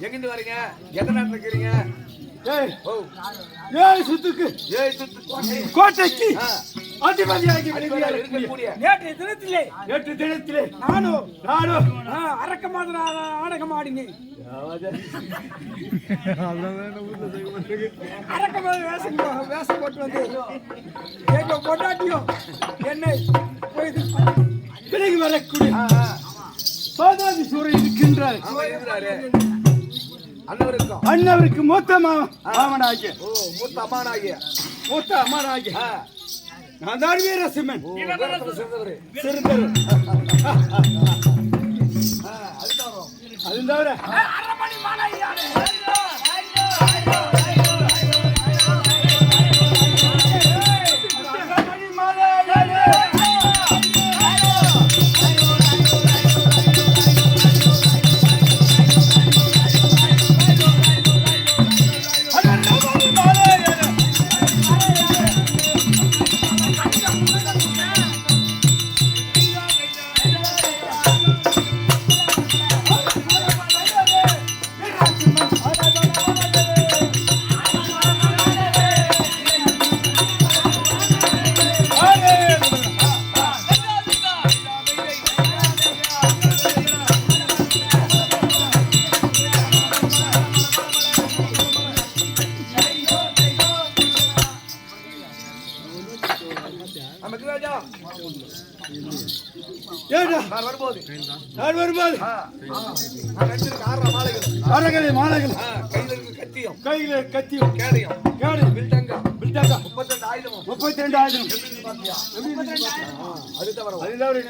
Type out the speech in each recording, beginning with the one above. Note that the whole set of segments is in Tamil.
எங்கிருந்து வரீங்க? எந்த நேரத்துல இருக்கிறீங்க? கோட்டைக்கு அதிபதியாகி நேற்று தினத்திலே நானும் அரக்கமாக நாடகம் ஆடினேன். அரக்கமாக வேஷம் போட்டு வந்து எங்க பொண்டாட்டியும் என்னை பிறகு வரக்கூடிய பாதாதி சூரியன் இருக்கின்றார். அண்ணவருக்கு மூத்த மாமனாகிய மூத்த அம்மானாகிய நான் தான் வீரசிம்மன். அது தவிர கையில கத்தியும் கேடையும் 32 ஆயுதம் அது தவிர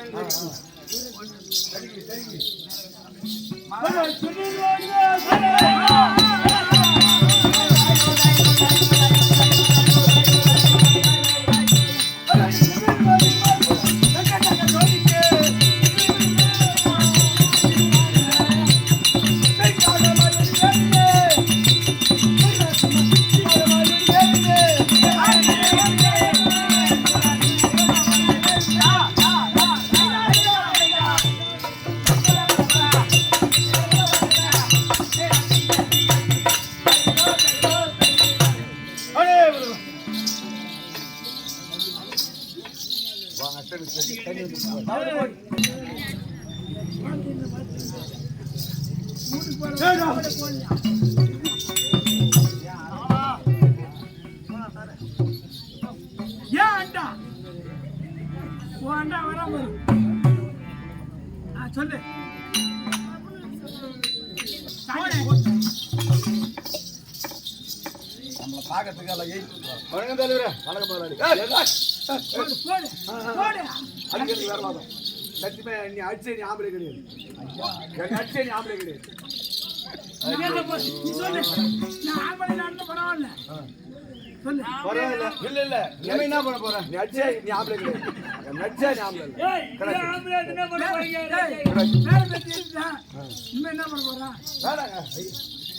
சொல்லு. நம்மள பாக்கிறதுக்கு வணக்கம் தலைவரே. வணக்கம் முதலாளி. அடிக்கிறது வேற மாதிரி சத்தியமே நீ அடிச்சே நீ ஆம்பளை கிடையாது. அடிச்சே நீ ஆம்பளை கிடையாது. பரவாயில்ல இல்ல இல்ல நீ என்ன பண்ண போற? நீ அடிச்சே நீ ஆம்பளை கிடையாது. நடிச்சா நீ ஆம்பளை என்ன பண்ண போற?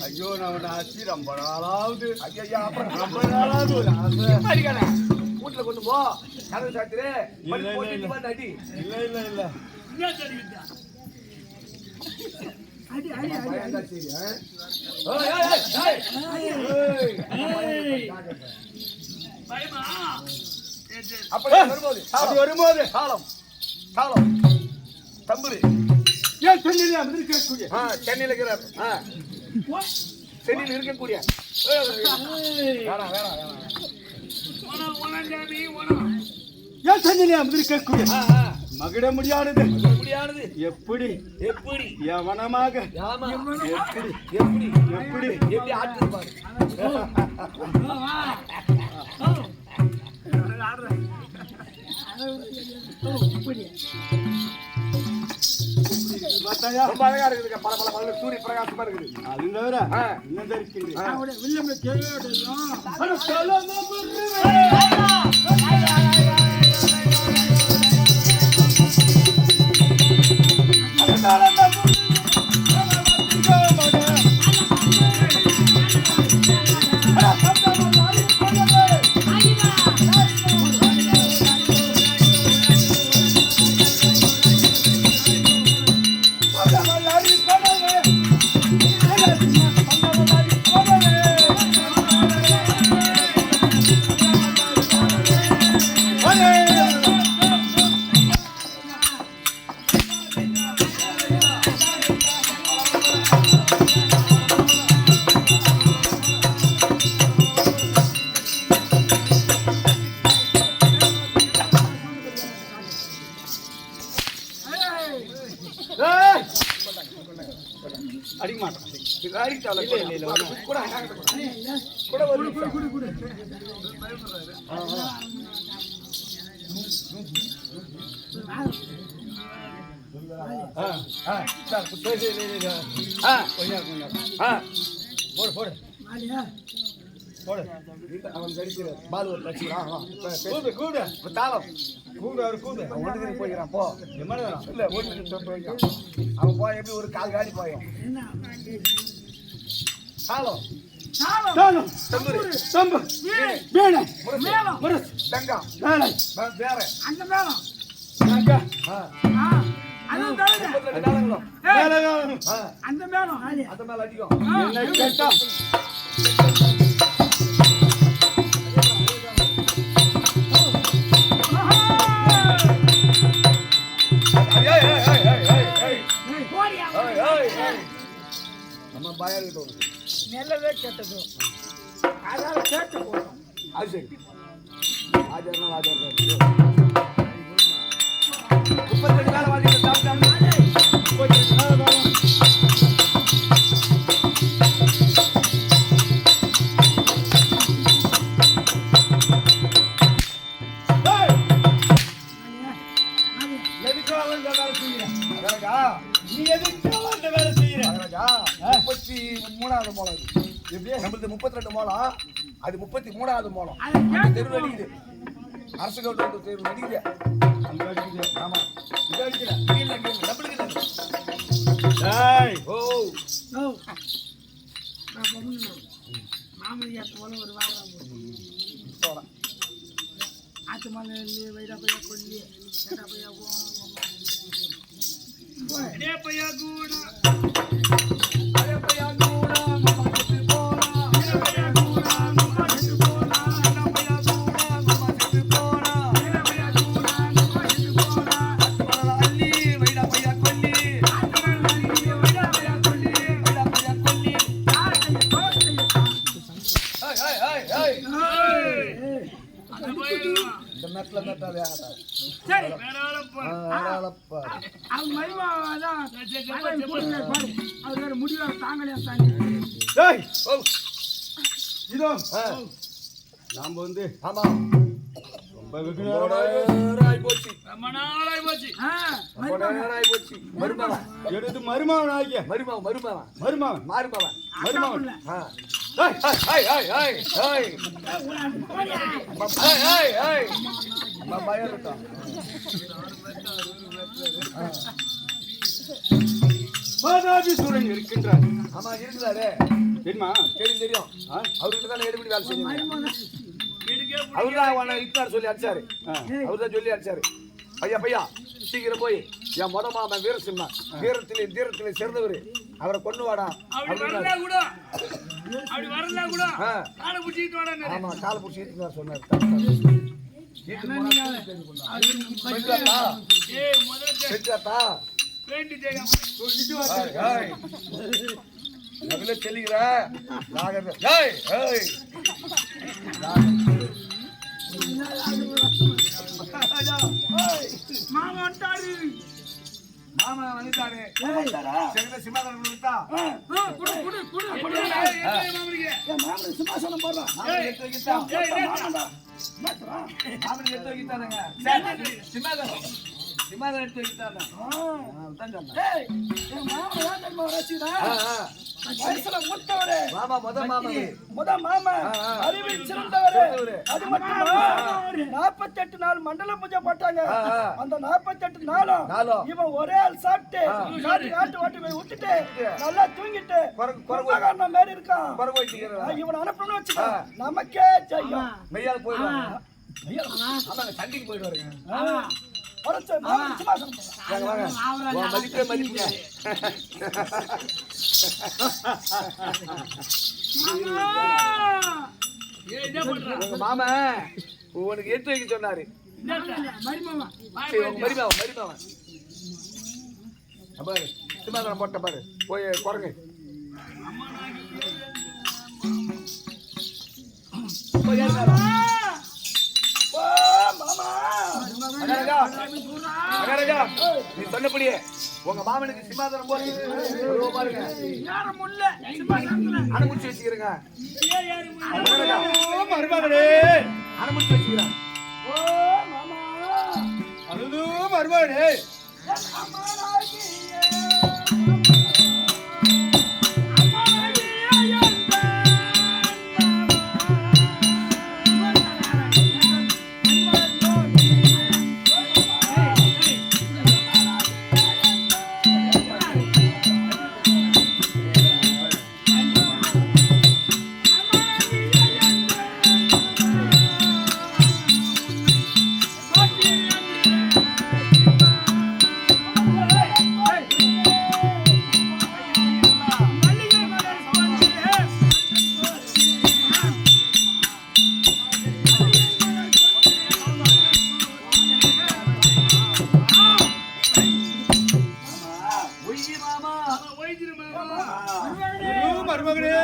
ஐயோ நான் ஆச்சு ரொம்ப நாளாவது. ஐயா ரொம்ப நாளாவது வீட்டுல கொண்டு போ. கதவு சாத்திரு. அடி. இல்ல இல்ல இல்ல அடி அடி அடி சரி. பயமா அப்படி வரும்போது அது வரும்போது தாளம் தாளம் தம்புரு ஏன் சென்னையிலே இருக்கக்கூடிய சென்னையில் இருக்கிறார் சென்னையில் இருக்கக்கூடிய வேணாம் வேணாம் வேணாம் ஏன் சென்னையிலே இருக்கக்கூடிய மகிழ முடியாதது முடியாதது எப்படி எப்படி எவனமாக எப்படி எப்படி எப்படி எப்படி ஆட்டிருப்பாரு ரொம்ப அழகா இருக்குது பல பல பல சூரிய பிரகாசமா இருக்குது அது தவிர என்ன அடிக்க மாட்டேன் போடு போடு போடு அவன் கடிக்கிறார் பால் ஒரு கூடு கூடு தாளம் கூடு அவர் கூடு ஒன்றுக்கு போய்க்கிறான் போ எம்மன வேணும் இல்ல ஒன்றுக்கு போய்க்கிறான் அவன் போய் எப்படி ஒரு கால் காடி போயும் தாளம் தாளம் தம்புரு தம்பு வீணை முரசு தங்கம் வேலை வேற அந்த மேளம் தங்கம் அதுவும் தவிர 32 தாளங்களும் வேலை அந்த மேளம் அந்த மேல அடிக்கும் என்ன கேட்டா நம்ம பயம் கிட்ட நல்லதே கெட்டது அதாவது கேட்டு போதும் அது சரி ஆஜர்னா ஆஜர் 32 மேல வாங்கி சாப்பிட்டாங்க நீ எதுக்காக அந்த வேலை செய்யற 33வது மோளம் எப்படியே நம்மளுக்கு 32 மோளம் அது 33வது மோளம் தெருவு அடிக்குது அரசு கவுண்டர் தெருவு அடிக்குது அந்த அடிக்குது ஆமா இது அடிக்கல நம்மளுக்கு ஓ மாமலியாத்து போல ஒரு வாரம் ஆத்து மலை வைடா பையா கொல்லி பையா கூட சரி அவன் மருமாதான் அவர் வேற முடிவாக தாங்களே இதோ நாம வந்து ஆமா ரொம்ப வெகு போச்சு மருமகன் எடுத்து மருமகன் ஆகிய மருமகன் மருமகன் மருமகன் மாறுமவன் மருமகன் பாதாபிசூரன் இருக்கின்றார். ஆமா இருக்கிறாரு தெரியுமா? தெரியும் அவர்கிட்ட தான் எடுபடி வேலை செய்யுங்க. அவர்தான் அவனை இட்டார் சொல்லி அடிச்சாரு. அவர்தான் சொல்லி அடிச்சாரு. பையா சீக்கிரம் போய் என் மொத மாமன் வீரசிம்மா தீரத்திலே சிறந்தவர் அவரை கொண்டு வாடா. ஆமா காலை பிடிச்சிட்டு சொன்னார். வீட்டுக்கு என்ன போனா நீங்க தெரிஞ்சு கொண்டா. அது நீங்க பெற்றாத்தா? முதல்ல பெற்றாத்தா? வேண்டி தேங்க ஏய், ஏய். நடுவுல தெளிக்கிற. நாகர் ஏய், ஏய். மாமா வந்துட்டாரு. மாமா வந்துட்டாரு. செங்கட சிம்மாசனம் கொடுத்தா. குடு குடு குடு குடு. மாமனுக்கு சிம்மாசனம் போடுறா. மாமனுக்கு எடுத்து வைக்கிட்டா. மாமனுக்கு எடுத்து வைக்கிட்டானுங்க. சிம்மாசனம். சிம்மாசனம் எடுத்து வைக்கிட்டாங்க. தான் சொன்னேன். வயசுல மூத்தவரு மாமா முத மாமா அறிவில் சிறந்தவரு. அது மட்டுமா 48 நாள் மண்டல பூஜை போட்டாங்க. அந்த 48 நாளும் இவன் ஒரே ஆள் சாப்பிட்டு நாட்டு ஓட்டி போய் விட்டுட்டு நல்லா தூங்கிட்டு குரங்காரன மாதிரி இருக்கான். இவன் அனுப்பணும்னு வச்சுக்கோ நமக்கே செய்யும். மெய்யால போயிடுவாங்க. ஆமாங்க, சண்டைக்கு போயிட்டு வருங்க. மதிப்பே மதிப்புங்க. உங்க மாமா உனக்கு எடுத்து வைக்க சொன்னாரு. மரிமாவன் பாரு, சிம்மாசனம் போட்ட பாரு, போய் குரங்கு நீ சொன்னபடியே உங்க மாமனுக்கு சிம்மாசனம் போட்டு பாருங்க. அனுமதிச்சு வச்சுக்கிறேங்க. அனுமதிச்சு வச்சுக்கிறேன். மருமகனே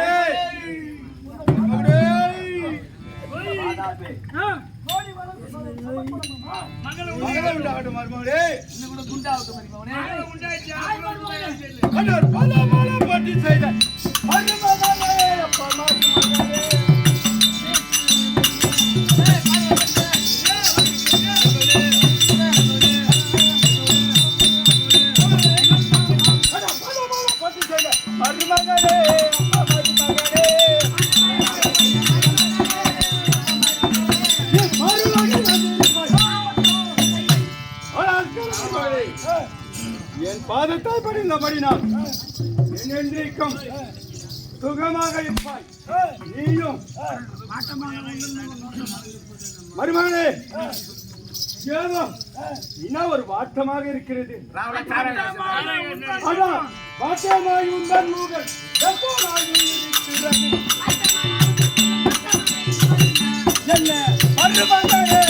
என் பாதத்தை படிந்தபடினால் என்றென்றைக்கும் சுகமாக இருப்பாய். நீயும் மருமகனே ஏதோ இன்னும் ஒரு வாட்டமாக இருக்கிறது. அதான் வாட்டமாய் உந்தன் மூகல் எப்போதாகி இருக்கிறது. என்ன மருமகனே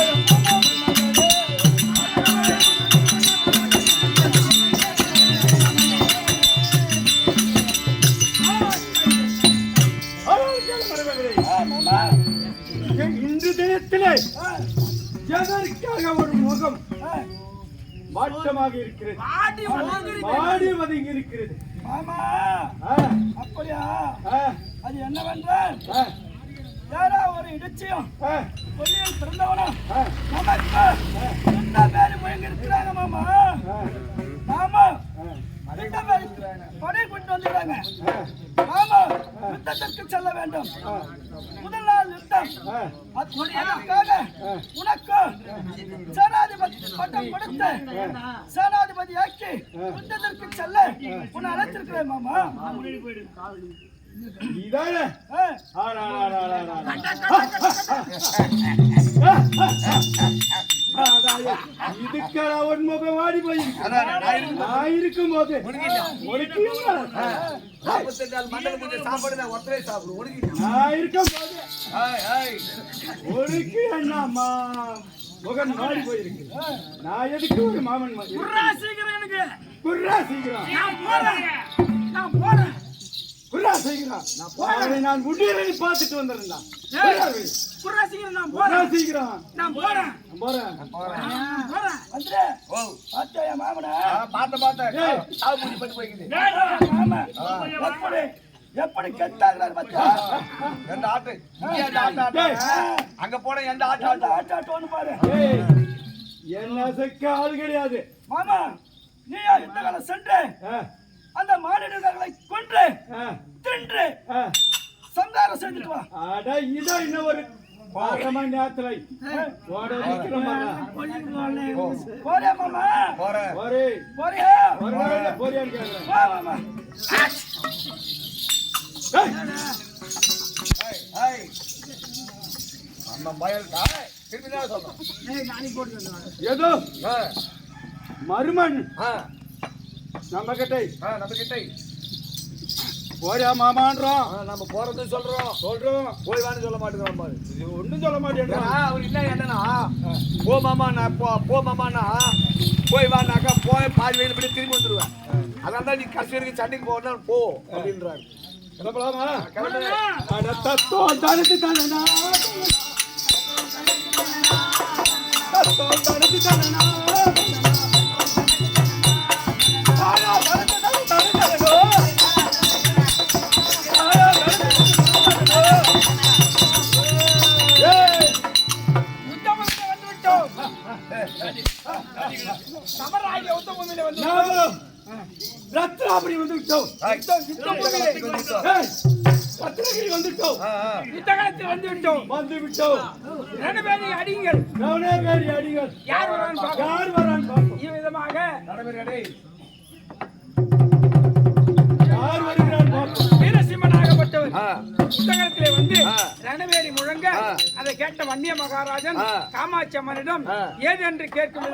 இன்று தினத்திலே எதற்காக ஒரு முகம் மாற்றமாக இருக்கிறது, வாடி வதங்கி இருக்கிறது. அப்படியா? அது என்னவென்றால் யாரா ஒரு இடிச்சியும் கொல்லியில் பிறந்தவனும் நமக்கு இந்த பேரு முயங்கிருக்கிறாங்க மாமா. நாம படை கொண்டு வந்துடுறாங்க. நாம யுத்தத்திற்கு செல்ல வேண்டும். முதல் நாள் யுத்தம். அதற்காக உனக்கு சேனாதிபதி பட்டம் கொடுத்து சேனாதிபதி ஆக்கி யுத்தத்திற்கு செல்ல உன்னை அழைத்திருக்கிறேன் மாமா. இதுக்கு அவன் முகம் வாடி போயிருக்கும் போது மண்டல பூஜை சாப்பாடு நான் ஒத்தரை சாப்பிடுவோம். நான் இருக்கும் போது உனக்கு என்னம்மா முகம் மாறி போயிருக்கு. நான் எதுக்கு ஒரு மாமன் மாதிரி? குர்ரா சீக்கிரம் எனக்கு. குர்ரா சீக்கிரம். நான் போறேன். குர்ரா சீக்கிரம். அவனை நான் முடியறதை பார்த்துட்டு வந்துடுறேன். குர்ரா சீக்கிரம் நான் குர்ரா போறேன். சீக்கிரம். நான் போறேன். நான் போறேன். அந்தே ஓ பாத்தியா மாமனா பார்த்தேன் சாவு மூடி பட்டு போய்க்குது மாமா எப்படி கெட்டாங்கறாரு பாத்தியா எந்த ஆட்டு இங்க எந்த ஆட்டு அங்க போன எந்த ஆட்டு அந்த ஆட்டாட்டோன்னு பாரு ஏய், என்ன செக்க ஆள் கிடையாது. மாமா நீயா இந்த காலம் சென்று அந்த மானிடர்களை கொன்று தின்று சந்தாரம் செய்துட்டு வா. அட இதோ இன்னும் ஒரு 1/2 மணி நேரத்துல ஓட நிக்கிறோம். போறியா மாமா போறேன் போறியா போறியான்னு கேக்குறேன். வா மாமா ஏய் நம்ம பயல் திருப்பி தான் சொல்றோம் ஏதோ மருமன் நம்ம கிட்ட நம்ம கிட்ட போறியா மாமான்றோம். நம்ம போறது சொல்றோம் போய் வான்னு சொல்ல மாட்டேங்கிறோம் பாரு. ஒன்னும் சொல்ல மாட்டேன். அவர் என்ன என்னன்னா போ மாமா நான் போ மாமாண்ணா போய் வானாக்கா போய் பாதி வயது படி திரும்பி வந்துடுவேன். அதான் தான் நீ கடைசி வரைக்கும் சண்டைக்கு போகணும் போ அப்படின்றாரு. கிளம்பலாமா? அட தத்துவம் தடுத்து தானே தத்துவம் தடுத்து தானே ரத்னாபுரி வந்து விட்டோம். ரத்னகிரி வந்துட்டோம். யுத்தகாலத்தில் வந்து விட்டோம். வந்து விட்டோம். ரணபேரி அடிங்கள். ரணபேரி அடிங்கள். யார் வரான்னு பார்ப்போம். இவ்விதமாக யார் வருகிறான் பார்ப்போம். வீரசிம்மனாகப்பட்டவர் புத்தகத்திலே வந்து ரணவேரி முழங்க அதை கேட்ட வன்னிய மகாராஜன் காமாட்சி அம்மனிடம் ஏது என்று கேட்கும்